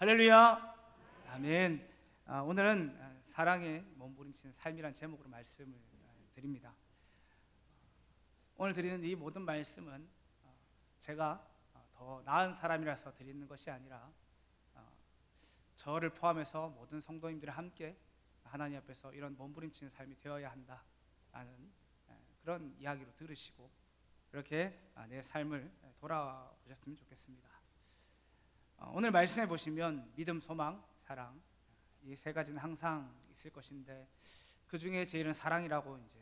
할렐루야. 아멘. 오늘은 사랑의 몸부림치는 삶이란 제목으로 말씀을 드립니다. 오늘 드리는 이 모든 말씀은 제가 더 나은 사람이라서 드리는 것이 아니라 저를 포함해서 모든 성도님들이 함께 하나님 앞에서 이런 몸부림치는 삶이 되어야 한다라는 그런 이야기로 들으시고 그렇게 내 삶을 돌아보셨으면 좋겠습니다. 오늘 말씀해 보시면 믿음, 소망, 사랑 이 세 가지는 항상 있을 것인데 그 중에 제일은 사랑이라고 이제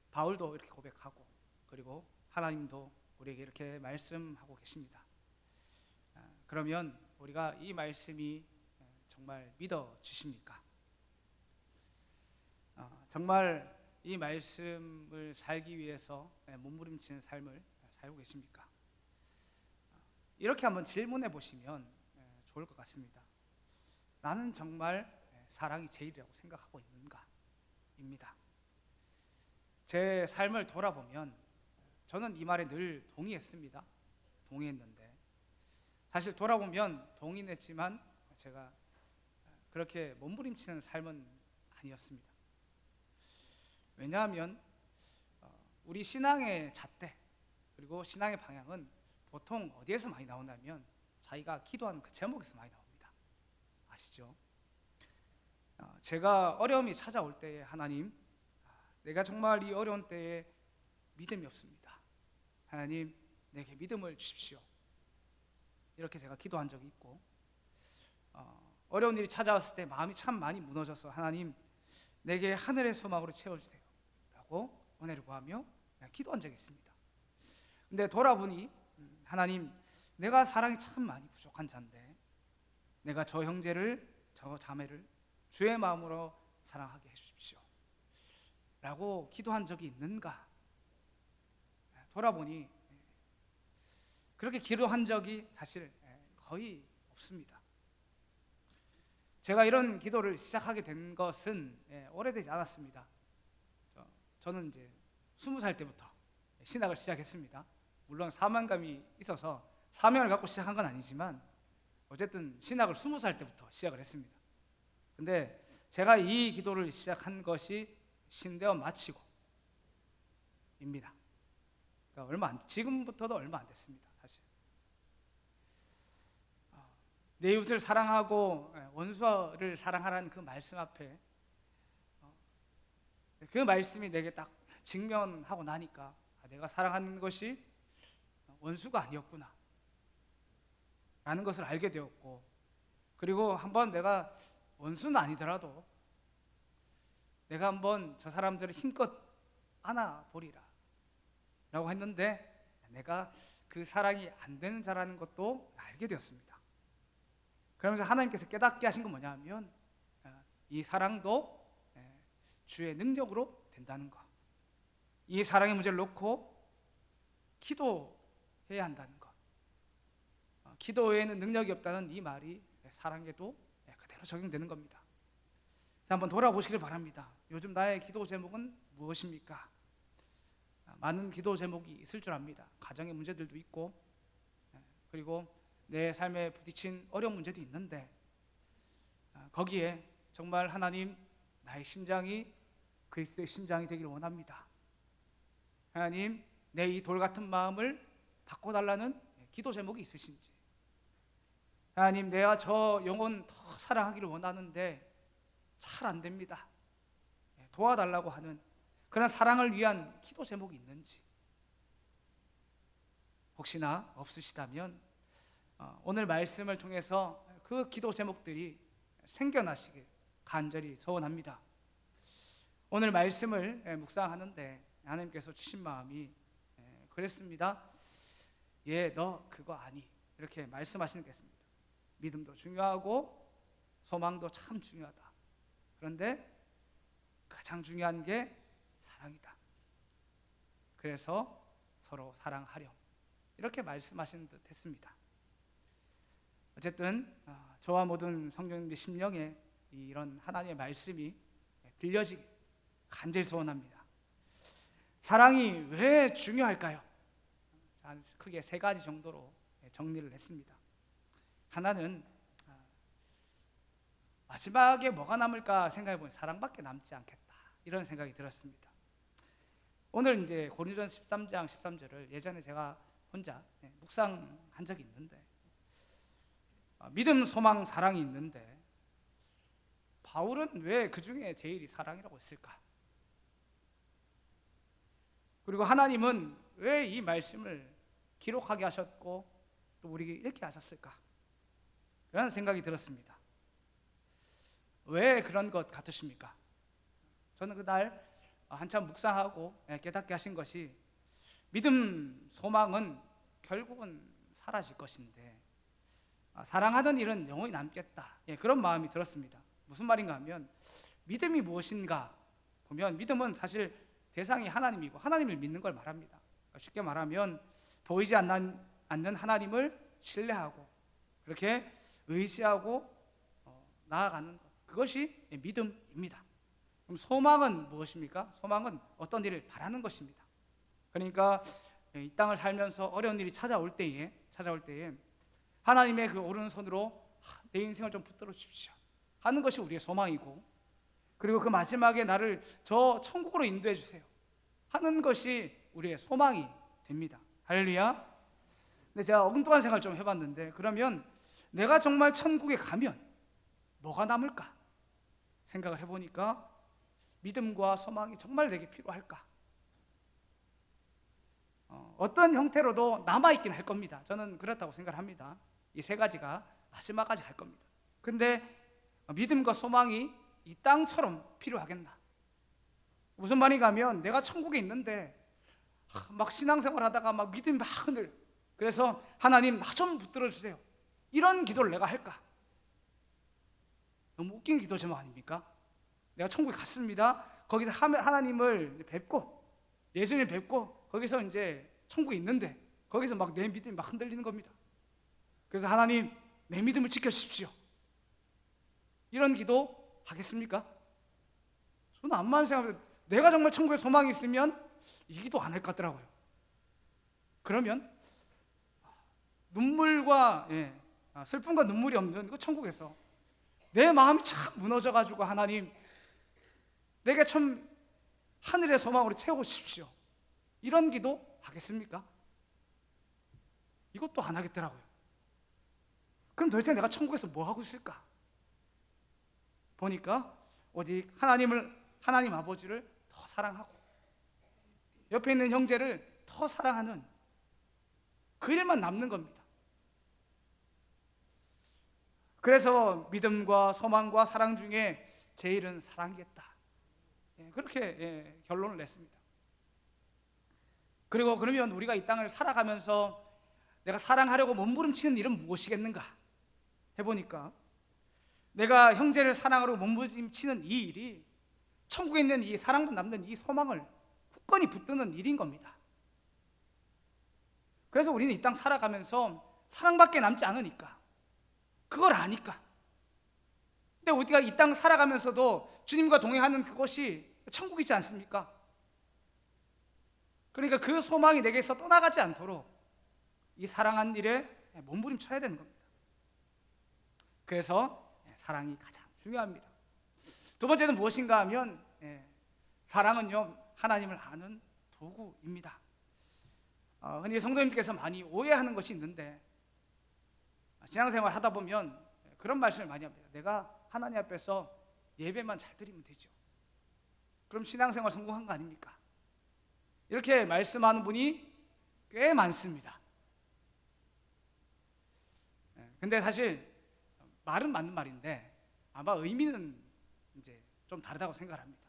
바울도 이렇게 고백하고 그리고 하나님도 우리에게 이렇게 말씀하고 계십니다. 그러면 우리가 이 말씀이 정말 믿어 주십니까? 정말 이 말씀을 살기 위해서 몸부림치는 삶을 살고 계십니까? 이렇게 한번 질문해 보시면 좋을 것 같습니다. 나는 정말 사랑이 제일이라고 생각하고 있는가? 입니다. 제 삶을 돌아보면 저는 이 말에 늘 동의했습니다. 동의했는데 사실 돌아보면 동의했지만 제가 그렇게 몸부림치는 삶은 아니었습니다. 왜냐하면 우리 신앙의 잣대 그리고 신앙의 방향은 보통 어디에서 많이 나오냐면 자기가 기도하는 그 제목에서 많이 나옵니다. 아시죠? 제가 어려움이 찾아올 때에 하나님, 내가 정말 이 어려운 때에 믿음이 없습니다. 하나님, 내게 믿음을 주십시오. 이렇게 제가 기도한 적이 있고 어려운 일이 찾아왔을 때 마음이 참 많이 무너져서 하나님, 내게 하늘의 소망으로 채워주세요 라고 은혜를 구하며 기도한 적이 있습니다. 근데 돌아보니 하나님, 내가 사랑이 참 많이 부족한 자인데 내가 저 형제를 저 자매를 주의 마음으로 사랑하게 해주십시오 라고 기도한 적이 있는가? 돌아보니 그렇게 기도한 적이 사실 거의 없습니다. 제가 이런 기도를 시작하게 된 것은 오래되지 않았습니다. 저는 이제 20살 때부터 신학을 시작했습니다. 물론 사명감이 있어서 사명을 갖고 시작한 건 아니지만 어쨌든 신학을 20살 때부터 시작을 했습니다. 근데 제가 이 기도를 시작한 것이 신대원 마치고 입니다. 그러니까 지금부터도 얼마 안 됐습니다. 사실 내 이웃을 사랑하고 원수를 사랑하라는 그 말씀 앞에 그 말씀이 내게 딱 직면하고 나니까 내가 사랑하는 것이 원수가 아니었구나 라는 것을 알게 되었고, 그리고 한번 내가 원수는 아니더라도 내가 한번 저 사람들을 힘껏 안아보리라 라고 했는데 내가 그 사랑이 안 되는 자라는 것도 알게 되었습니다. 그러면서 하나님께서 깨닫게 하신 건 뭐냐면 이 사랑도 주의 능력으로 된다는 것, 이 사랑의 문제를 놓고 기도해야 한다는 것, 기도에는 능력이 없다는 이 말이 사랑에도 그대로 적용되는 겁니다. 한번 돌아보시길 바랍니다. 요즘 나의 기도 제목은 무엇입니까? 많은 기도 제목이 있을 줄 압니다. 가정의 문제들도 있고 그리고 내 삶에 부딪힌 어려운 문제도 있는데 거기에 정말 하나님, 나의 심장이 그리스도의 심장이 되기를 원합니다. 하나님, 내 이 돌 같은 마음을 바꿔달라는 기도 제목이 있으신지, 하나님, 내가 저 영혼 더 사랑하기를 원하는데 잘 안 됩니다. 도와달라고 하는 그런 사랑을 위한 기도 제목이 있는지, 혹시나 없으시다면 오늘 말씀을 통해서 그 기도 제목들이 생겨나시길 간절히 소원합니다. 오늘 말씀을 묵상하는데 하나님께서 주신 마음이 그랬습니다. 너 그거 아니, 이렇게 말씀하시는 게 있습니다. 믿음도 중요하고 소망도 참 중요하다. 그런데 가장 중요한 게 사랑이다. 그래서 서로 사랑하렴, 이렇게 말씀하시는 듯 했습니다. 어쨌든 저와 모든 성경인의 심령에 이런 하나님의 말씀이 들려지기 간절히 소원합니다. 사랑이 왜 중요할까요? 크게 세 가지 정도로 정리를 했습니다. 하나는 마지막에 뭐가 남을까 생각해보니 사랑밖에 남지 않겠다, 이런 생각이 들었습니다. 오늘 이제 고린도전서 13장 13절을 예전에 제가 혼자 묵상한 적이 있는데, 믿음, 소망, 사랑이 있는데 바울은 왜 그 중에 제일이 사랑이라고 했을까? 그리고 하나님은 왜 이 말씀을 기록하게 하셨고 또 우리에게 읽게 하셨을까? 그런 생각이 들었습니다. 왜 그런 것 같으십니까? 저는 그날 한참 묵상하고 깨닫게 하신 것이, 믿음, 소망은 결국은 사라질 것인데 사랑하던 일은 영원히 남겠다, 그런 마음이 들었습니다. 무슨 말인가 하면, 믿음이 무엇인가 보면 믿음은 사실 대상이 하나님이고 하나님을 믿는 걸 말합니다. 쉽게 말하면 보이지 않는 하나님을 신뢰하고 그렇게 의지하고 나아가는 것, 그것이 믿음입니다. 그럼 소망은 무엇입니까? 소망은 어떤 일을 바라는 것입니다. 그러니까 이 땅을 살면서 어려운 일이 찾아올 때에 하나님의 그 오른손으로 내 인생을 좀 붙들어 주십시오 하는 것이 우리의 소망이고, 그리고 그 마지막에 나를 저 천국으로 인도해 주세요 하는 것이 우리의 소망이 됩니다. 할렐루야. 근데 제가 엉뚱한 생각을 좀 해봤는데, 그러면 내가 정말 천국에 가면 뭐가 남을까 생각을 해보니까, 믿음과 소망이 정말 내게 필요할까? 어떤 형태로도 남아있긴 할 겁니다. 저는 그렇다고 생각을 합니다. 이 세 가지가 마지막까지 갈 겁니다. 근데 믿음과 소망이 이 땅처럼 필요하겠나? 무슨 말인가 하면, 내가 천국에 있는데 막 신앙생활 하다가 막 믿음이 막 흔들, 그래서 하나님 나 좀 붙들어 주세요, 이런 기도를 내가 할까? 너무 웃긴 기도 제목 아닙니까? 내가 천국에 갔습니다. 거기서 하나님을 뵙고 예수님 뵙고 거기서 이제 천국에 있는데 거기서 막 내 믿음이 막 흔들리는 겁니다. 그래서 하나님 내 믿음을 지켜주십시오, 이런 기도 하겠습니까? 저는 암만 생각해도 내가 정말 천국에 소망이 있으면 이 기도 안 할 것 같더라고요. 그러면 눈물과 슬픔과 눈물이 없는 그 천국에서 내 마음이 참 무너져가지고, 하나님 내게 참 하늘의 소망으로 채워 주십시오, 이런 기도 하겠습니까? 이것도 안 하겠더라고요. 그럼 도대체 내가 천국에서 뭐 하고 있을까? 보니까 어디 하나님 아버지를 더 사랑하고 옆에 있는 형제를 더 사랑하는 그 일만 남는 겁니다. 그래서 믿음과 소망과 사랑 중에 제일은 사랑이겠다, 그렇게 결론을 냈습니다. 그리고 그러면 우리가 이 땅을 살아가면서 내가 사랑하려고 몸부림치는 일은 무엇이겠는가 해보니까, 내가 형제를 사랑하려고 몸부림치는 이 일이 천국에 있는 이 사랑도 남는 이 소망을 굳건히 붙드는 일인 겁니다. 그래서 우리는 이 땅 살아가면서 사랑밖에 남지 않으니까, 그걸 아니까. 근데 우리가 이 땅 살아가면서도 주님과 동행하는 그것이 천국이지 않습니까? 그러니까 그 소망이 내게서 떠나가지 않도록 이 사랑한 일에 몸부림쳐야 되는 겁니다. 그래서 사랑이 가장 중요합니다. 두 번째는 무엇인가 하면, 사랑은요 하나님을 아는 도구입니다. 흔히 성도님께서 많이 오해하는 것이 있는데, 신앙생활 하다 보면 그런 말씀을 많이 합니다. 내가 하나님 앞에서 예배만 잘 드리면 되죠, 그럼 신앙생활 성공한 거 아닙니까? 이렇게 말씀하는 분이 꽤 많습니다. 근데 사실 말은 맞는 말인데 아마 의미는 이제 좀 다르다고 생각합니다.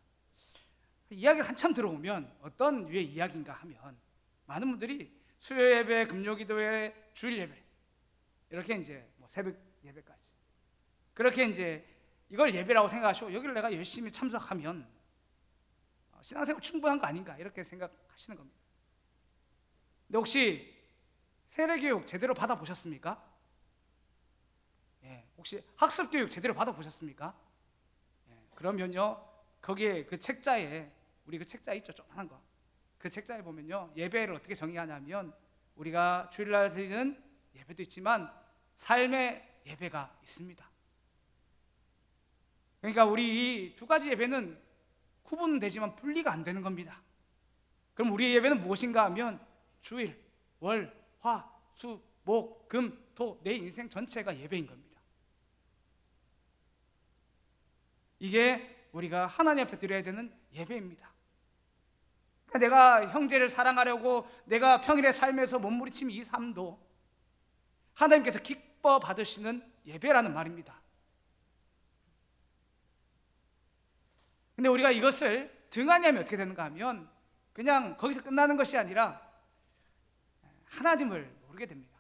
이야기를 한참 들어오면 어떤 류의 이야기인가 하면, 많은 분들이 수요 예배, 금요 기도회, 주일 예배, 이렇게 이제 새벽 예배까지 그렇게 이제 이걸 예배라고 생각하시고, 여기를 내가 열심히 참석하면 신앙생활 충분한 거 아닌가, 이렇게 생각하시는 겁니다. 근데 혹시 세례교육 제대로 받아보셨습니까? 혹시 학습교육 제대로 받아보셨습니까? 그러면요 거기에 그 책자에, 우리 그 책자 있죠, 조그만한 거, 그 책자에 보면요 예배를 어떻게 정의하냐면, 우리가 주일날 드리는 예배도 있지만 삶의 예배가 있습니다. 그러니까 우리 이 두 가지 예배는 구분되지만 분리가 안 되는 겁니다. 그럼 우리의 예배는 무엇인가 하면 주일, 월, 화, 수, 목, 금, 토, 내 인생 전체가 예배인 겁니다. 이게 우리가 하나님 앞에 드려야 되는 예배입니다. 그러니까 내가 형제를 사랑하려고 내가 평일의 삶에서 몸부림치는 이 삶도 하나님께서 기뻐 받으시는 예배라는 말입니다. 근데 우리가 이것을 등한히 하면 어떻게 되는가 하면 그냥 거기서 끝나는 것이 아니라 하나님을 모르게 됩니다.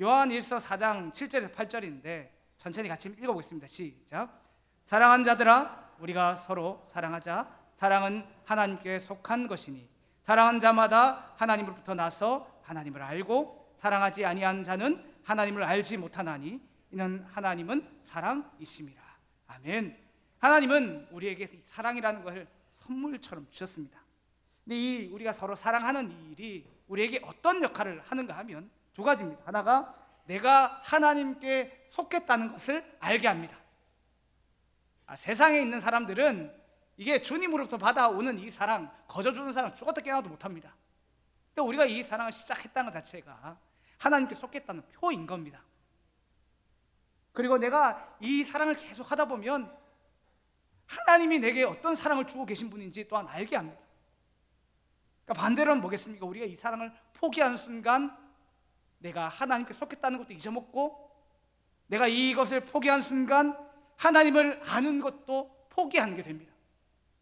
요한일서 4장 7절에서 8절인데 천천히 같이 읽어보겠습니다. 시작. 사랑하는 자들아, 우리가 서로 사랑하자. 사랑은 하나님께 속한 것이니 사랑하는 자마다 하나님으로부터 나서 하나님을 알고 사랑하지 아니한 자는 하나님을 알지 못하나니 이는 하나님은 사랑이심이라. 아멘. 하나님은 우리에게 사랑이라는 것을 선물처럼 주셨습니다. 근데 이 우리가 서로 사랑하는 이 일이 우리에게 어떤 역할을 하는가 하면 두 가지입니다. 하나가 내가 하나님께 속했다는 것을 알게 합니다. 세상에 있는 사람들은 이게 주님으로부터 받아오는 이 사랑, 거저주는 사랑 죽었다 깨어나도 못합니다. 근데 우리가 이 사랑을 시작했다는 것 자체가 하나님께 속했다는 표인 겁니다. 그리고 내가 이 사랑을 계속 하다 보면 하나님이 내게 어떤 사랑을 주고 계신 분인지 또한 알게 합니다. 그러니까 반대로는 뭐겠습니까? 우리가 이 사랑을 포기하는 순간 내가 하나님께 속했다는 것도 잊어먹고 내가 이것을 포기한 순간 하나님을 아는 것도 포기하는 게 됩니다.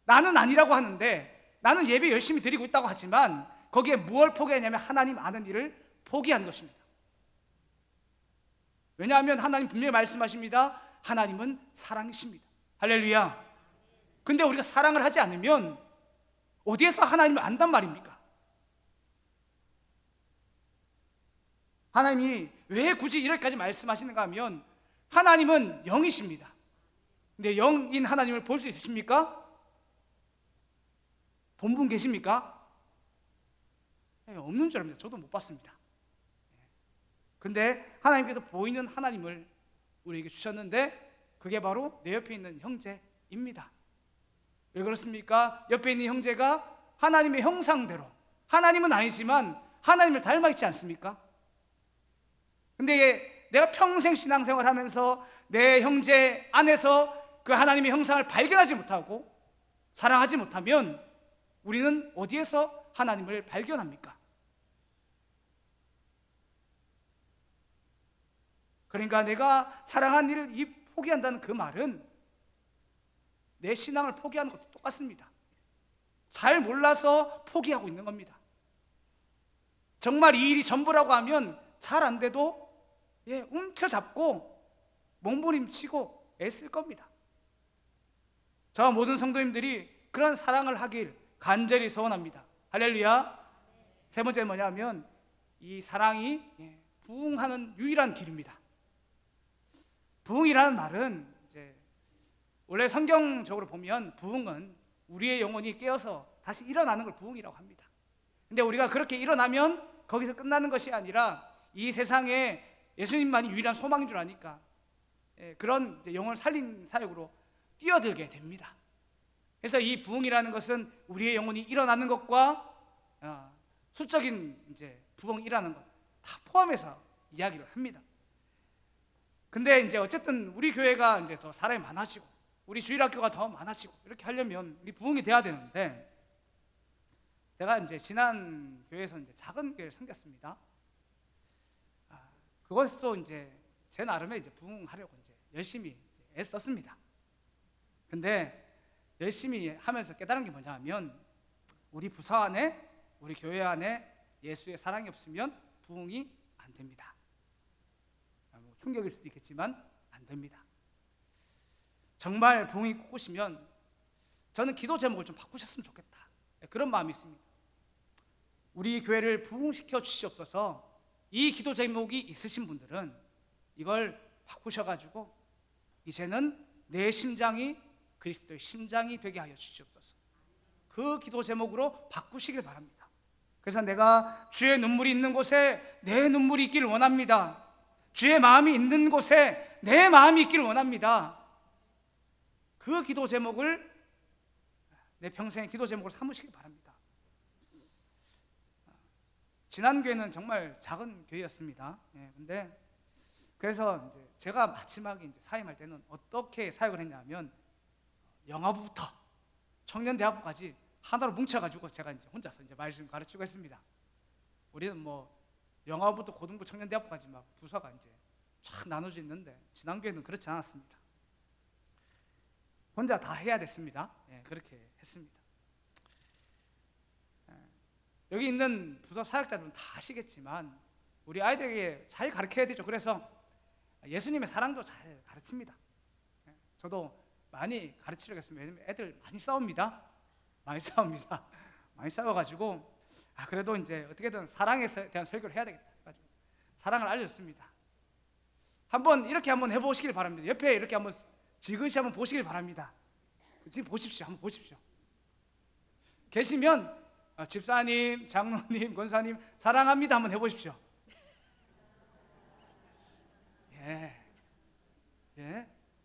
나는 아니라고 하는데 나는 예배 열심히 드리고 있다고 하지만 거기에 무엇을 포기하냐면 하나님 아는 일을 포기한 것입니다. 왜냐하면 하나님 분명히 말씀하십니다. 하나님은 사랑이십니다. 할렐루야. 근데 우리가 사랑을 하지 않으면 어디에서 하나님을 안단 말입니까? 하나님이 왜 굳이 이렇게까지 말씀하시는가 하면 하나님은 영이십니다. 근데 영인 하나님을 볼 수 있으십니까? 본 분 계십니까? 없는 줄 압니다. 저도 못 봤습니다. 근데 하나님께서 보이는 하나님을 우리에게 주셨는데 그게 바로 내 옆에 있는 형제입니다. 왜 그렇습니까? 옆에 있는 형제가 하나님의 형상대로, 하나님은 아니지만 하나님을 닮아 있지 않습니까? 근데 내가 평생 신앙생활 하면서 내 형제 안에서 그 하나님의 형상을 발견하지 못하고 사랑하지 못하면 우리는 어디에서 하나님을 발견합니까? 그러니까 내가 사랑한 일을 포기한다는 그 말은 내 신앙을 포기하는 것도 똑같습니다. 잘 몰라서 포기하고 있는 겁니다. 정말 이 일이 전부라고 하면 잘 안 돼도 움켜잡고 몸부림치고 애쓸 겁니다. 저와 모든 성도님들이 그런 사랑을 하길 간절히 소원합니다. 할렐루야. 세 번째는 뭐냐면 이 사랑이 부흥하는 유일한 길입니다. 부흥이라는 말은 이제 원래 성경적으로 보면 부흥은 우리의 영혼이 깨어서 다시 일어나는 걸 부흥이라고 합니다. 근데 우리가 그렇게 일어나면 거기서 끝나는 것이 아니라 이 세상에 예수님만이 유일한 소망인 줄 아니까 그런 이제 영혼을 살린 사역으로 뛰어들게 됩니다. 그래서 이 부흥이라는 것은 우리의 영혼이 일어나는 것과 수적인 이제 부흥이라는 것 다 포함해서 이야기를 합니다. 근데 이제 어쨌든 우리 교회가 이제 더 사람이 많아지고 우리 주일학교가 더 많아지고 이렇게 하려면 우리 부흥이 돼야 되는데 제가 이제 지난 교회에서 이제 작은 교회를 섬겼습니다. 그것도 이제 제 나름의 이제 부흥하려고 이제 열심히 애썼습니다. 근데 열심히 하면서 깨달은 게 뭐냐면 우리 부서 안에 우리 교회 안에 예수의 사랑이 없으면 부흥이 안 됩니다. 충격일 수도 있겠지만 안 됩니다. 정말 부흥이 꿈꾸시면 저는 기도 제목을 좀 바꾸셨으면 좋겠다. 그런 마음이 있습니다. 우리 교회를 부흥시켜 주시옵소서. 이 기도 제목이 있으신 분들은 이걸 바꾸셔가지고 이제는 내 심장이 그리스도의 심장이 되게 하여 주시옵소서. 그 기도 제목으로 바꾸시길 바랍니다. 그래서 내가 주의 눈물이 있는 곳에 내 눈물이 있기를 원합니다. 주의 마음이 있는 곳에 내 마음이 있기를 원합니다. 그 기도 제목을 내 평생의 기도 제목으로 삼으시기 바랍니다. 지난 교회는 정말 작은 교회였습니다. 근데 그래서 이제 제가 마지막에 이제 사임할 때는 어떻게 사역을 했냐면 영아부부터 청년대학부까지 하나로 뭉쳐가지고 제가 이제 혼자서 이제 말씀 가르치고 했습니다. 우리는 뭐 영아부부터 고등부 청년대학부까지 막 부서가 이제 쫙 나눠져 있는데 지난 교회는 그렇지 않았습니다. 혼자 다 해야 됐습니다. 그렇게 했습니다. 여기 있는 부서 사역자들은 다 아시겠지만 우리 아이들에게 잘 가르쳐야 되죠. 그래서 예수님의 사랑도 잘 가르칩니다. 저도 많이 가르치려고 했습니다. 왜냐면 애들 많이 싸웁니다. 많이 싸웁니다. 많이 싸워가지고 그래도 이제 어떻게든 사랑에 대한 설교를 해야 되겠다 가지고 사랑을 알렸습니다. 이렇게 한번 해보시길 바랍니다. 옆에 이렇게 한번 지그시 한번 보시길 바랍니다. 지금 보십시오. 한번 보십시오. 계시면 집사님, 장로님, 권사님 사랑합니다 한번 해보십시오.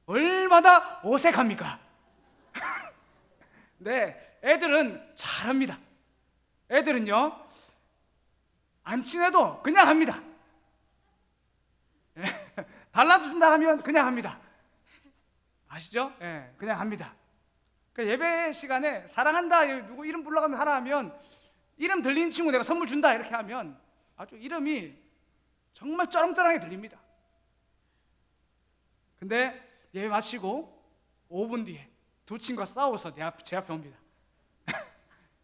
얼마나 어색합니까? 네, 애들은 잘합니다. 애들은요 안 친해도 그냥 합니다. 달라도 준다 하면 그냥 합니다. 아시죠? 그냥 합니다. 그러니까 예배 시간에 사랑한다 누구 이름 불러가면 하라 하면 이름 들리는 친구 내가 선물 준다 이렇게 하면 아주 이름이 정말 쩌렁쩌렁하게 들립니다. 근데 예배 마치고 5분 뒤에 두 친구가 싸워서 제 앞에 옵니다.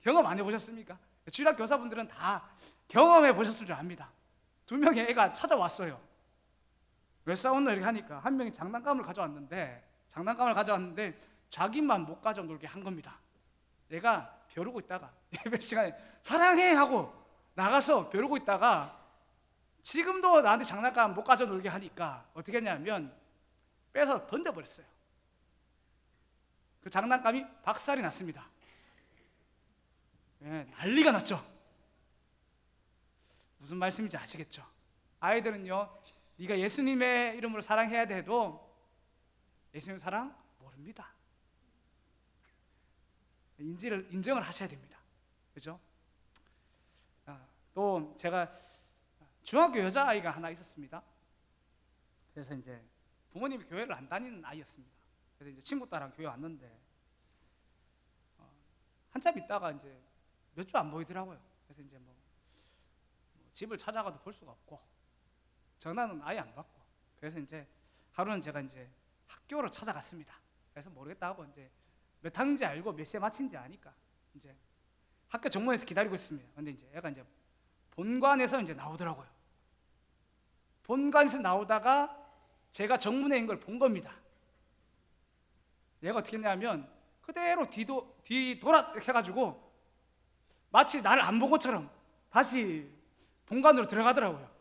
경험 안 해보셨습니까? 주일학 교사분들은 다 경험해 보셨을 줄 압니다. 두 명의 애가 찾아왔어요. 왜 싸웠나 이렇게 하니까 한 명이 장난감을 가져왔는데 자기만 못 가져 놀게 한 겁니다. 얘가 벼르고 있다가 예배 시간에 사랑해 하고 나가서 벼르고 있다가 지금도 나한테 장난감 못 가져 놀게 하니까 어떻게 했냐면 빼서 던져버렸어요. 그 장난감이 박살이 났습니다. 난리가 났죠. 무슨 말씀인지 아시겠죠? 아이들은요 네가 예수님의 이름으로 사랑해야 돼도 예수님 사랑 모릅니다. 인정을 하셔야 됩니다. 그죠? 또 제가 중학교 여자아이가 하나 있었습니다. 그래서 이제 부모님이 교회를 안 다니는 아이였습니다. 그래서 이제 친구 따라 교회 왔는데 한참 있다가 이제 몇 주 안 보이더라고요. 그래서 이제 뭐 집을 찾아가도 볼 수가 없고 전화는 아예 안 받고 그래서 이제 하루는 제가 이제 학교로 찾아갔습니다. 그래서 모르겠다 하고 이제 몇 학년인지 알고 몇 시에 마친지 아니까 이제 학교 정문에서 기다리고 있습니다. 근데 이제 애가 이제 본관에서 이제 나오더라고요. 본관에서 나오다가 제가 정문에 있는 걸 본 겁니다. 얘가 어떻게 했냐면 그대로 뒤돌아 이렇게 해가지고 마치 나를 안 본 것처럼 다시 본관으로 들어가더라고요.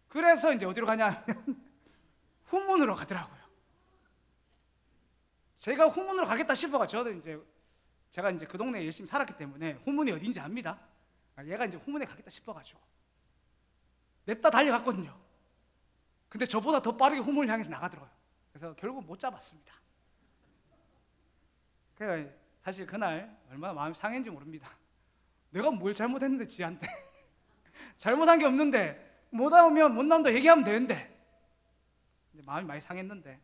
그래서 이제 어디로 가냐면 후문으로 가더라고요. 제가 후문으로 가겠다 싶어가지고 저도 이제 제가 이제 그 동네에 열심히 살았기 때문에 후문이 어딘지 압니다. 얘가 이제 후문에 가겠다 싶어가지고 냅다 달려갔거든요. 근데 저보다 더 빠르게 후문을 향해서 나가더라고요. 그래서 결국 못 잡았습니다. 그러니까 사실 그날 얼마나 마음이 상했는지 모릅니다. 내가 뭘 잘못했는데 지한테 잘못한 게 없는데 못 나오면 못 나온다 얘기하면 되는데 마음이 많이 상했는데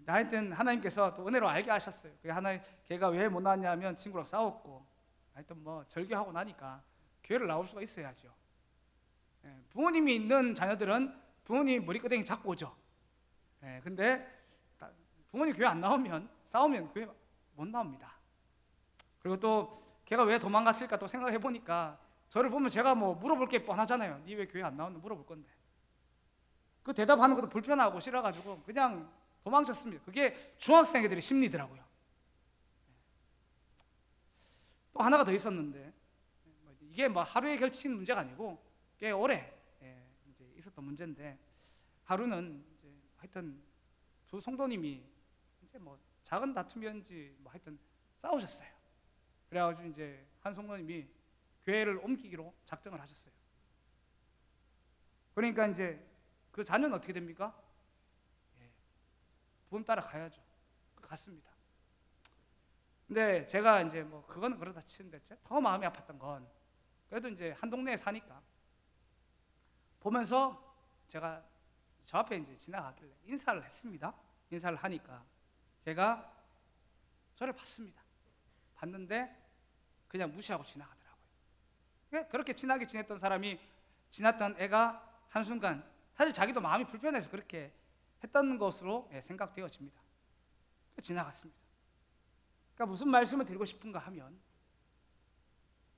하여튼 하나님께서 또 은혜로 알게 하셨어요. 걔가 왜 못 나왔냐면 친구랑 싸웠고 하여튼 뭐 절교하고 나니까 교회를 나올 수가 있어야죠. 부모님이 있는 자녀들은 부모님이 머리끄댕이 잡고 오죠. 근데 부모님 교회 안 나오면 싸우면 교회 못 나옵니다. 그리고 또 걔가 왜 도망갔을까 또 생각해 보니까 저를 보면 제가 뭐 물어볼 게 뻔하잖아요. 니 왜 교회 안 나오는데 물어볼 건데 그 대답하는 것도 불편하고 싫어가지고 그냥 도망쳤습니다. 그게 중학생 애들의 심리더라고요. 또 하나가 더 있었는데 이게 뭐 하루에 결친 문제가 아니고 꽤 오래 이제 있었던 문제인데 하루는 이제 하여튼 두 성도님이 이제 뭐 작은 다툼이었는지 뭐 하여튼 싸우셨어요. 그래가지고 이제 한 성도님이 교회를 옮기기로 작정을 하셨어요. 그러니까 이제 그 자녀는 어떻게 됩니까? 예, 부음 따라 가야죠. 갔습니다. 근데 제가 이제 뭐 그거는 그러다 치는데 더 마음이 아팠던 건, 그래도 이제 한 동네에 사니까 보면서 제가 저 앞에 이제 지나가길래 인사를 했습니다. 인사를 하니까 걔가 저를 봤습니다. 봤는데 그냥 무시하고 지나가더라고요. 그렇게 친하게 지냈던 사람이, 지났던 애가 한순간 사실 자기도 마음이 불편해서 그렇게 했던 것으로 생각되어집니다. 지나갔습니다. 그러니까 무슨 말씀을 드리고 싶은가 하면,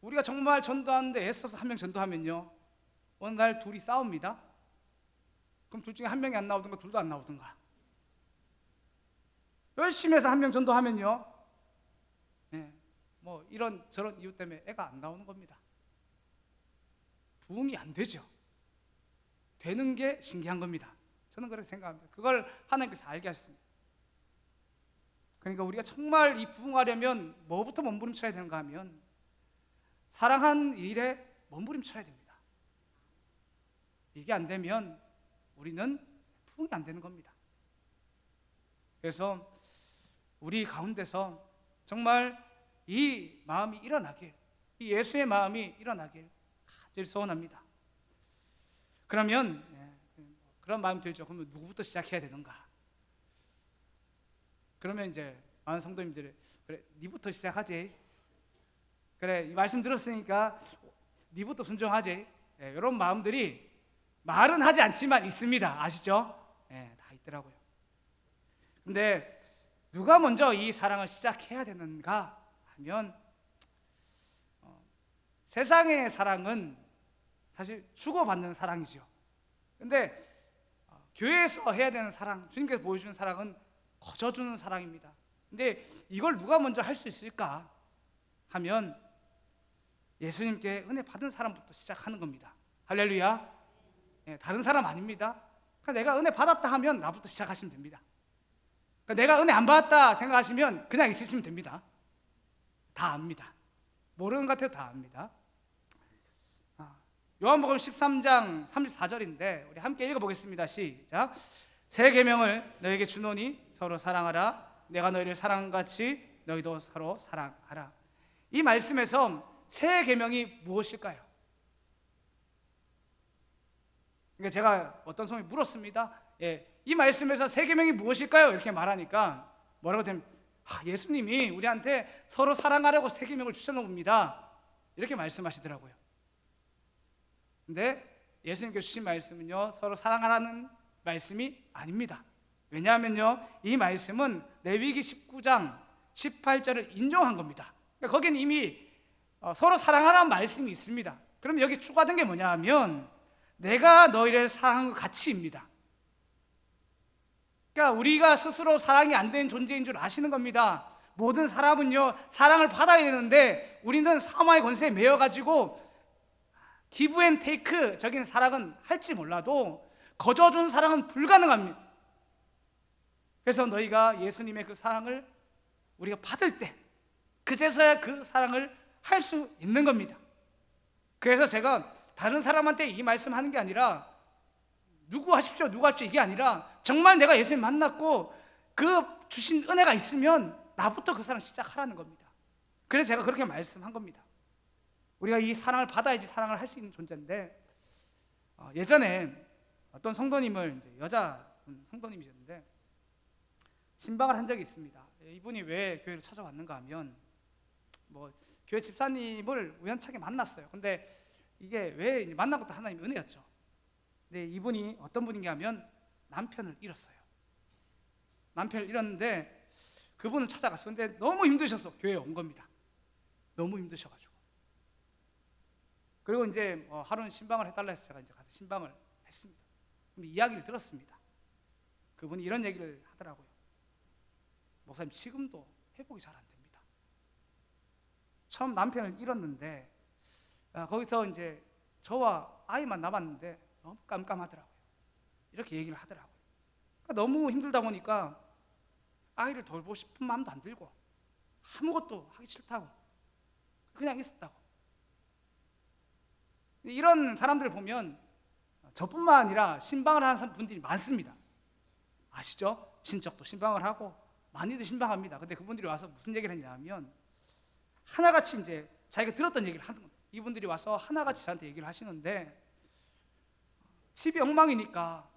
우리가 정말 전도하는데 애써서 한 명 전도하면요, 어느 날 둘이 싸웁니다. 그럼 둘 중에 한 명이 안 나오든가 둘도 안 나오든가. 열심히 해서 한 명 전도하면요, 뭐 이런 저런 이유 때문에 애가 안 나오는 겁니다. 부응이 안 되죠. 되는 게 신기한 겁니다. 저는 그렇게 생각합니다. 그걸 하나님께서 알게 하셨습니다. 그러니까 우리가 정말 이 부응하려면 뭐부터 몸부림쳐야 되는가 하면, 사랑한 일에 몸부림쳐야 됩니다. 이게 안 되면 우리는 부응이 안 되는 겁니다. 그래서 우리 가운데서 정말 이 마음이 일어나길, 이 예수의 마음이 일어나길 간절히 소원합니다. 그러면 그런 마음이 들죠. 그러면 누구부터 시작해야 되는가? 그러면 이제 많은 성도님들이, 그래 니부터 시작하지, 그래 이 말씀 들었으니까 니부터 순종하지, 이런 마음들이 말은 하지 않지만 있습니다. 아시죠? 다 있더라고요. 근데 누가 먼저 이 사랑을 시작해야 되는가 하면, 세상의 사랑은 사실 주고받는 사랑이죠. 근데 교회에서 해야 되는 사랑, 주님께서 보여주는 사랑은 거저주는 사랑입니다. 근데 이걸 누가 먼저 할 수 있을까 하면, 예수님께 은혜 받은 사람부터 시작하는 겁니다. 할렐루야. 다른 사람 아닙니다. 그러니까 내가 은혜 받았다 하면 나부터 시작하시면 됩니다. 그러니까 내가 은혜 안 받았다 생각하시면 그냥 있으시면 됩니다. 다 압니다. 모르는 것 같아도 다 압니다. 요한복음 13장 34절인데 우리 함께 읽어보겠습니다. 시작. 새 계명을 너에게 주노니 서로 사랑하라. 내가 너희를 사랑한 같이 너희도 서로 사랑하라. 이 말씀에서 새 계명이 무엇일까요? 그러니까 제가 어떤 성이 물었습니다. 이 말씀에서 새 계명이 무엇일까요? 이렇게 말하니까 뭐라고 되면, 예수님이 우리한테 서로 사랑하라고 새 계명을 주셨나 봅니다. 이렇게 말씀하시더라고요. 근데 예수님께서 주신 말씀은요, 서로 사랑하라는 말씀이 아닙니다. 왜냐하면요, 이 말씀은 레위기 19장 18절을 인용한 겁니다. 그러니까 거기는 이미 서로 사랑하라는 말씀이 있습니다. 그럼 여기 추가된 게 뭐냐 하면, 내가 너희를 사랑한 것 같이입니다. 그러니까 우리가 스스로 사랑이 안 되는 존재인 줄 아시는 겁니다. 모든 사람은요, 사랑을 받아야 되는데 우리는 사마의 권세에 매여가지고 기브 앤 테이크적인 사랑은 할지 몰라도 거저준 사랑은 불가능합니다. 그래서 너희가 예수님의 그 사랑을 우리가 받을 때, 그제서야 그 사랑을 할 수 있는 겁니다. 그래서 제가 다른 사람한테 이 말씀하는 게 아니라, 누구 하십시오 누구 하십시오 이게 아니라, 정말 내가 예수님 만났고 그 주신 은혜가 있으면 나부터 그 사랑 시작하라는 겁니다. 그래서 제가 그렇게 말씀한 겁니다. 우리가 이 사랑을 받아야지 사랑을 할 수 있는 존재인데, 예전에 어떤 성도님을, 이제 여자 성도님이셨는데 신방을 한 적이 있습니다. 이분이 왜 교회를 찾아왔는가 하면, 뭐 교회 집사님을 우연찮게 만났어요. 근데 이게 왜 만난 것도 하나님의 은혜였죠. 근데 이분이 어떤 분인가 하면 남편을 잃었어요. 남편을 잃었는데 그분을 찾아갔어요. 근데 너무 힘드셔서 교회에 온 겁니다. 너무 힘드셔가지고. 그리고 이제 하루는 신방을 해달라 해서 제가 이제 가서 신방을 했습니다. 근데 이야기를 들었습니다. 그분이 이런 얘기를 하더라고요. 목사님, 지금도 회복이 잘 안 됩니다. 처음 남편을 잃었는데 거기서 이제 저와 아이만 남았는데 너무 깜깜하더라고요. 이렇게 얘기를 하더라고요. 그러니까 너무 힘들다 보니까 아이를 돌보고 싶은 마음도 안 들고 아무것도 하기 싫다고 그냥 있었다고. 이런 사람들을 보면 저뿐만 아니라 신방을 하는 분들이 많습니다. 아시죠? 친척도 신방을 하고 많이들 신방합니다. 근데 그분들이 와서 무슨 얘기를 했냐면 하나같이 이제 자기가 들었던 얘기를 하는 겁니다. 이분들이 와서 하나같이 저한테 얘기를 하시는데 집이 엉망이니까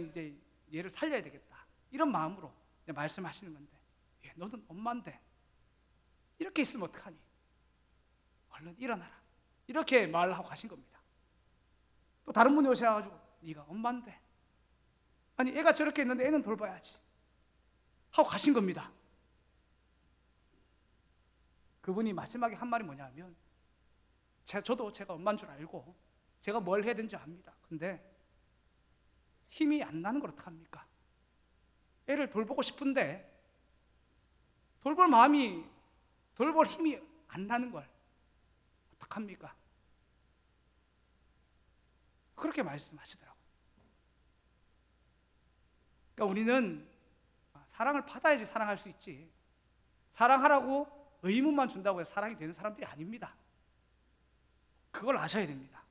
이제 얘를 살려야 되겠다 이런 마음으로 말씀하시는 건데, 너는 엄마인데 이렇게 있으면 어떡하니? 얼른 일어나라 이렇게 말을 하고 가신 겁니다. 또 다른 분이 오셔가지고 네가 엄마인데 아니 애가 저렇게 있는데 애는 돌봐야지 하고 가신 겁니다. 그분이 마지막에 한 말이 뭐냐면 저도 제가 엄마인 줄 알고 제가 뭘 해야 되는지 압니다. 근데 힘이 안 나는 걸 어떡합니까? 애를 돌보고 싶은데 돌볼 힘이 안 나는 걸 어떡합니까? 그렇게 말씀하시더라고요. 그러니까 우리는 사랑을 받아야지 사랑할 수 있지, 사랑하라고 의무만 준다고 해서 사랑이 되는 사람들이 아닙니다. 그걸 아셔야 됩니다.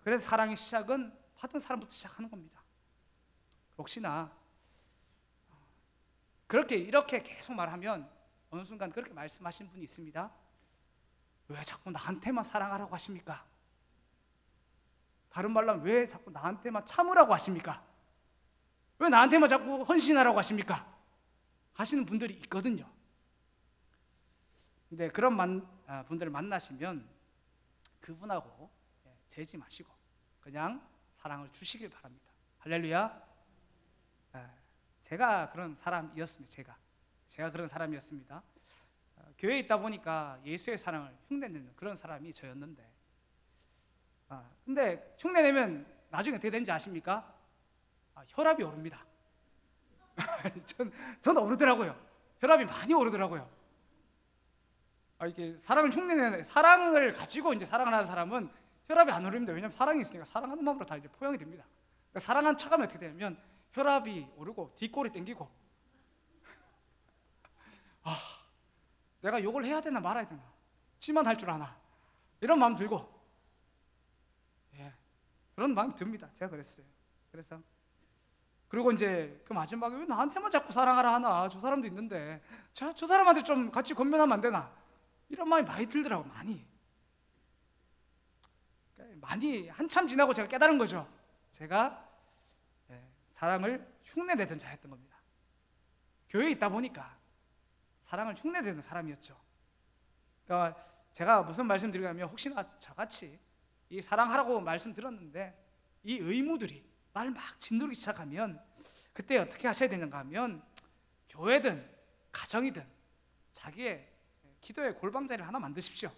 그래서 사랑의 시작은 받은 사람부터 시작하는 겁니다. 혹시나 이렇게 계속 말하면 어느 순간 그렇게 말씀하신 분이 있습니다. 왜 자꾸 나한테만 사랑하라고 하십니까? 다른 말로 하면 왜 자꾸 나한테만 참으라고 하십니까? 왜 나한테만 자꾸 헌신하라고 하십니까? 하시는 분들이 있거든요. 근데 그런 분들을 만나시면 그분하고 재지 마시고 그냥 사랑을 주시길 바랍니다. 할렐루야. 제가 그런 사람이었습니다. 제가 그런 사람이었습니다. 교회에 있다 보니까 예수의 사랑을 흉내내는 그런 사람이 저였는데, 근데 흉내내면 나중에 어떻게 되는지 아십니까? 혈압이 오릅니다. 전 오르더라고요. 혈압이 많이 오르더라고요. 이게 사랑을 가지고 이제 사랑을 하는 사람은 혈압이 안 오릅니다. 왜냐하면 사랑이 있으니까 사랑하는 마음으로 다 이제 포용이 됩니다. 그러니까 사랑한 척하면 어떻게 되냐면 혈압이 오르고 뒷골이 땡기고 내가 욕을 해야 되나 말아야 되나, 지만 할 줄 아나 이런 마음 들고 그런 마음이 듭니다. 제가 그랬어요. 그리고 이제 그 마지막에 왜 나한테만 자꾸 사랑하라 하나, 저 사람도 있는데 저 사람한테 좀 같이 권면하면 안 되나, 이런 마음이 많이 들더라고. 많이 한참 지나고 제가 깨달은 거죠. 제가 사랑을 흉내내던 자였던 겁니다. 교회에 있다 보니까 사랑을 흉내내는 사람이었죠. 그러니까 제가 무슨 말씀 드리냐면, 혹시나 저같이 이 사랑하라고 말씀 들었는데 이 의무들이 나를 막 짓누르기 시작하면 그때 어떻게 하셔야 되는가 하면, 교회든 가정이든 자기의 기도의 골방자리를 하나 만드십시오.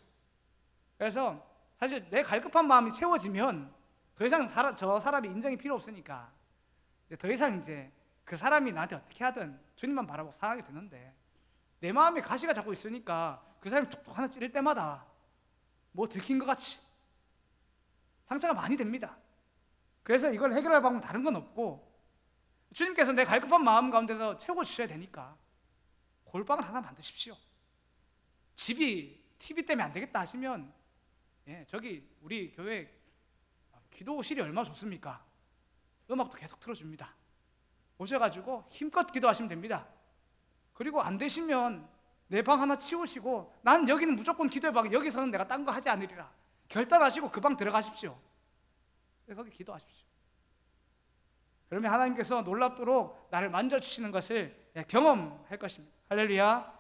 그래서 사실 내 갈급한 마음이 채워지면 더 이상 저 사람이 인정이 필요 없으니까 이제 더 이상 이제 그 사람이 나한테 어떻게 하든 주님만 바라보고 사랑하게 되는데, 내 마음에 가시가 자꾸 있으니까 그 사람이 툭툭 하나 찌를 때마다 뭐 들킨 것 같이 상처가 많이 됩니다. 그래서 이걸 해결할 방법은 다른 건 없고, 주님께서 내 갈급한 마음 가운데서 채워주셔야 되니까 골방을 하나 만드십시오. 집이 TV 때문에 안 되겠다 하시면 저기 우리 교회 기도실이 얼마나 좋습니까? 음악도 계속 틀어줍니다. 오셔가지고 힘껏 기도하시면 됩니다. 그리고 안 되시면 내 방 하나 치우시고, 난 여기는 무조건 기도의 방, 여기서는 내가 딴 거 하지 않으리라 결단하시고 그 방 들어가십시오. 거기 기도하십시오. 그러면 하나님께서 놀랍도록 나를 만져주시는 것을 경험할 것입니다. 할렐루야.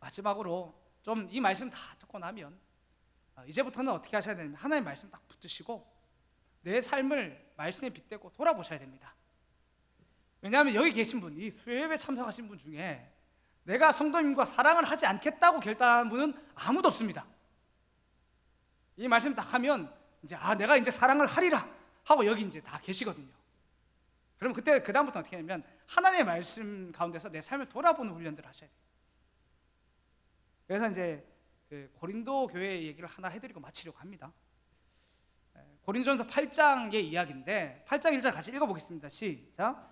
마지막으로 좀 이 말씀 다 듣고 나면 이제부터는 어떻게 하셔야 되냐면, 하나님 말씀 딱 붙드시고 내 삶을 말씀에 빗대고 돌아보셔야 됩니다. 왜냐하면 여기 계신 분, 이 수요예배 참석하신 분 중에 내가 성도님과 사랑을 하지 않겠다고 결단한 분은 아무도 없습니다. 이 말씀 딱 하면 이제 내가 이제 사랑을 하리라 하고 여기 이제 다 계시거든요. 그럼 그때 그 다음부터 어떻게 하냐면 하나님의 말씀 가운데서 내 삶을 돌아보는 훈련들을 하셔야 돼요. 그래서 이제 그 고린도 교회 얘기를 하나 해드리고 마치려고 합니다. 고린도전서 8장의 이야기인데 8장 1절 같이 읽어보겠습니다. 시작.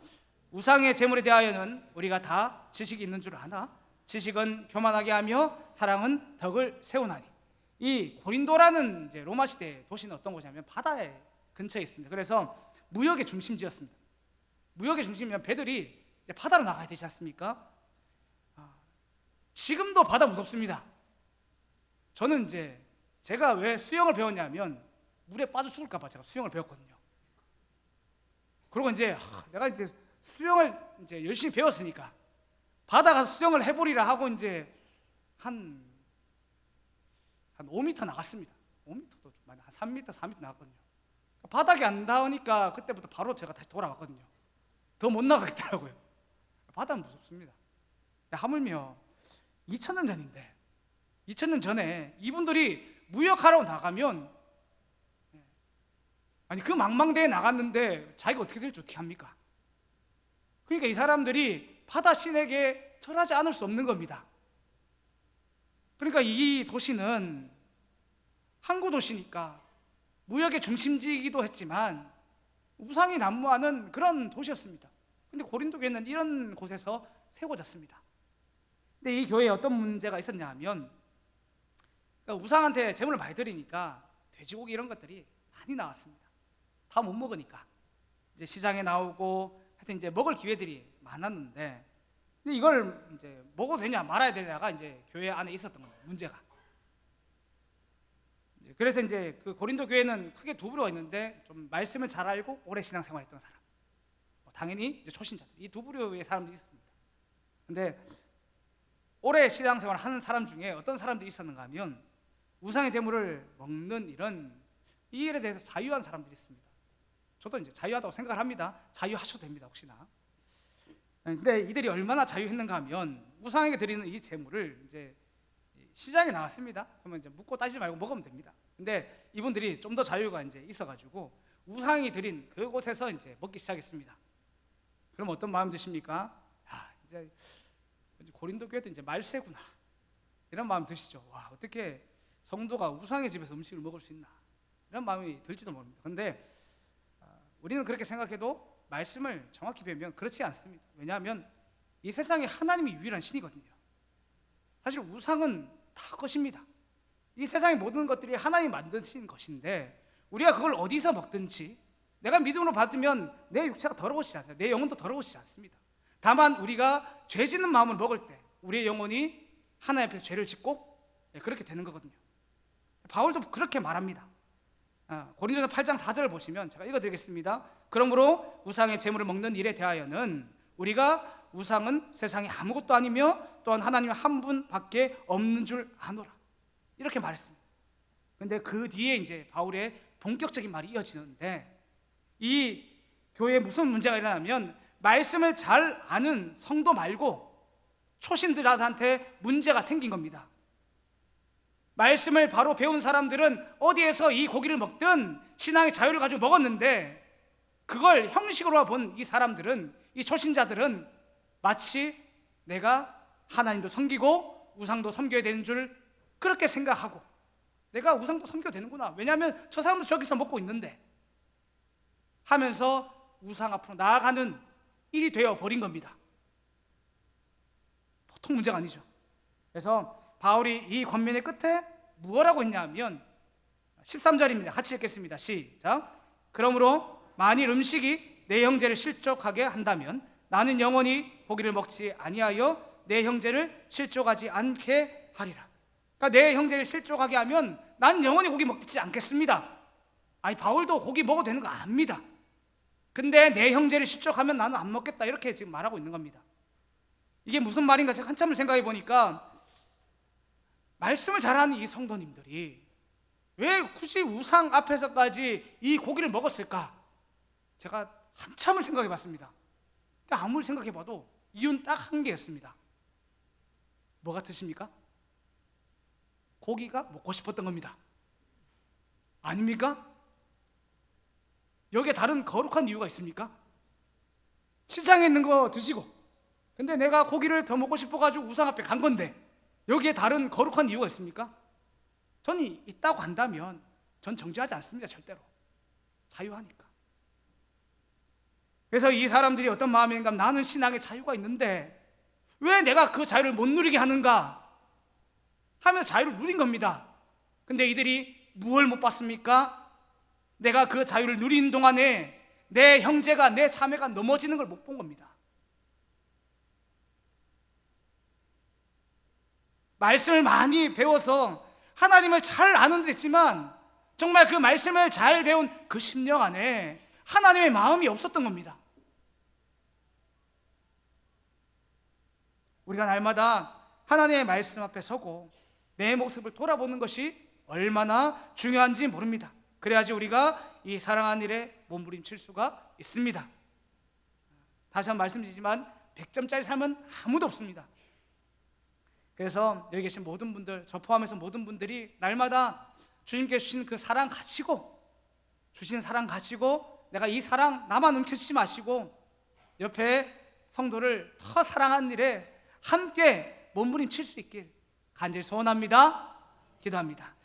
우상의 제물에 대하여는 우리가 다 지식이 있는 줄 아나 지식은 교만하게 하며 사랑은 덕을 세우나니. 이 고린도라는 이제 로마 시대 도시는 어떤 곳이냐면 바다에 근처에 있습니다. 그래서 무역의 중심지였습니다. 무역의 중심이면 배들이 이제 바다로 나가야 되지 않습니까? 지금도 바다 무섭습니다. 저는 이제 제가 왜 수영을 배웠냐면 물에 빠져 죽을까 봐 제가 수영을 배웠거든요. 그리고 이제 내가 이제 수영을 이제 열심히 배웠으니까 바다 가서 수영을 해보리라 하고 이제 한 5m 나갔습니다. 5m도 좀 많이, 한 3m, 4m 나갔거든요. 바닥에 안 닿으니까 그때부터 바로 제가 다시 돌아왔거든요. 더 못 나가겠더라고요. 바다는 무섭습니다. 하물며 2000년 전인데 2000년 전에 이분들이 무역하러 나가면 아니 그 망망대에 나갔는데 자기가 어떻게 될지 어떻게 합니까? 그러니까 이 사람들이 바다 신에게 절하지 않을 수 없는 겁니다. 그러니까 이 도시는 항구 도시니까 무역의 중심지이기도 했지만 우상이 난무하는 그런 도시였습니다. 근데 고린도 교회는 이런 곳에서 세워졌습니다. 근데 이 교회에 어떤 문제가 있었냐 하면 그러니까 우상한테 제물을 많이 드리니까 돼지고기 이런 것들이 많이 나왔습니다. 다 못 먹으니까 이제 시장에 나오고 하여튼 이제 먹을 기회들이 많았는데 근데 이걸 이제 먹어도 되냐 말아야 되냐가 이제 교회 안에 있었던 거예요. 문제가. 그래서 이제 그 고린도 교회는 크게 두 부류가 있는데 좀 말씀을 잘 알고 오래 신앙생활했던 사람, 당연히 이제 초신자들, 이 두 부류의 사람들이 있었습니다. 근데 오래 신앙생활을 하는 사람 중에 어떤 사람들이 있었는가 하면 우상의 제물을 먹는 이 일에 대해서 자유한 사람들이 있습니다. 저도 이제 자유하다고 생각을 합니다. 자유하셔도 됩니다. 혹시나. 근데 이들이 얼마나 자유했는가 하면 우상에게 드리는 이 제물을 이제 시장에 나왔습니다. 그러면 이제 묻고 따지지 말고 먹으면 됩니다. 근데 이분들이 좀 더 자유가 이제 있어가지고 우상이 드린 그곳에서 이제 먹기 시작했습니다. 그럼 어떤 마음 드십니까? 이제 고린도 교회도 이제 말세구나 이런 마음 드시죠. 와, 어떻게 성도가 우상의 집에서 음식을 먹을 수 있나 이런 마음이 들지도 모릅니다. 근데 우리는 그렇게 생각해도 말씀을 정확히 배우면 그렇지 않습니다. 왜냐하면 이 세상에 하나님이 유일한 신이거든요. 사실 우상은 다 것입니다. 이 세상의 모든 것들이 하나님이 만드신 것인데 우리가 그걸 어디서 먹든지 내가 믿음으로 받으면 내 육체가 더러워지지 않습니다. 내 영혼도 더러워지지 않습니다. 다만 우리가 죄 짓는 마음을 먹을 때 우리의 영혼이 하나님 앞에서 죄를 짓고 그렇게 되는 거거든요. 바울도 그렇게 말합니다. 고린도서 8장 4절을 보시면 제가 읽어드리겠습니다. 그러므로 우상의 제물을 먹는 일에 대하여는 우리가 우상은 세상에 아무것도 아니며 또한 하나님 한 분밖에 없는 줄 아노라 이렇게 말했습니다. 그런데 그 뒤에 이제 바울의 본격적인 말이 이어지는데 이 교회에 무슨 문제가 일어나면 말씀을 잘 아는 성도 말고 초신들한테 문제가 생긴 겁니다. 말씀을 바로 배운 사람들은 어디에서 이 고기를 먹든 신앙의 자유를 가지고 먹었는데 그걸 형식으로 본 이 사람들은, 이 초신자들은 마치 내가 하나님도 섬기고 우상도 섬겨야 되는 줄 그렇게 생각하고 내가 우상도 섬겨야 되는구나, 왜냐하면 저 사람도 저기서 먹고 있는데 하면서 우상 앞으로 나아가는 일이 되어버린 겁니다. 보통 문제가 아니죠. 그래서 바울이 이 권면의 끝에 무엇라고 했냐면 13절입니다. 같이 읽겠습니다. 시작. 그러므로 만일 음식이 내 형제를 실족하게 한다면 나는 영원히 고기를 먹지 아니하여 내 형제를 실족하지 않게 하리라. 그러니까 내 형제를 실족하게 하면 난 영원히 고기 먹지 않겠습니다. 아니, 바울도 고기 먹어도 되는 거 압니다. 근데 내 형제를 실족하면 나는 안 먹겠다 이렇게 지금 말하고 있는 겁니다. 이게 무슨 말인가 제가 한참을 생각해 보니까 말씀을 잘하는 이 성도님들이 왜 굳이 우상 앞에서까지 이 고기를 먹었을까? 제가 한참을 생각해 봤습니다. 근데 아무리 생각해 봐도 이유는 딱 한 개였습니다. 뭐 같으십니까? 고기가 먹고 싶었던 겁니다. 아닙니까? 여기에 다른 거룩한 이유가 있습니까? 시장에 있는 거 드시고 근데 내가 고기를 더 먹고 싶어가지고 우상 앞에 간 건데 여기에 다른 거룩한 이유가 있습니까? 저는 있다고 한다면 전 정죄하지 않습니다. 절대로. 자유하니까. 그래서 이 사람들이 어떤 마음인가, 나는 신앙의 자유가 있는데 왜 내가 그 자유를 못 누리게 하는가 하면서 자유를 누린 겁니다. 근데 이들이 무엇을 못 봤습니까? 내가 그 자유를 누리는 동안에 내 형제가, 내 자매가 넘어지는 걸 못 본 겁니다. 말씀을 많이 배워서 하나님을 잘 아는 데 있지만 정말 그 말씀을 잘 배운 그 심령 안에 하나님의 마음이 없었던 겁니다. 우리가 날마다 하나님의 말씀 앞에 서고 내 모습을 돌아보는 것이 얼마나 중요한지 모릅니다. 그래야지 우리가 이 사랑하는 일에 몸부림칠 수가 있습니다. 다시 한번 말씀드리지만 100점짜리 삶은 아무도 없습니다. 그래서 여기 계신 모든 분들, 저 포함해서 모든 분들이 날마다 주님께 주신 그 사랑 가지고, 주신 사랑 가지고 내가 이 사랑 나만 움켜쥐지 마시고 옆에 성도를 더 사랑하는 일에 함께 몸부림칠 수 있길 간절히 소원합니다. 기도합니다.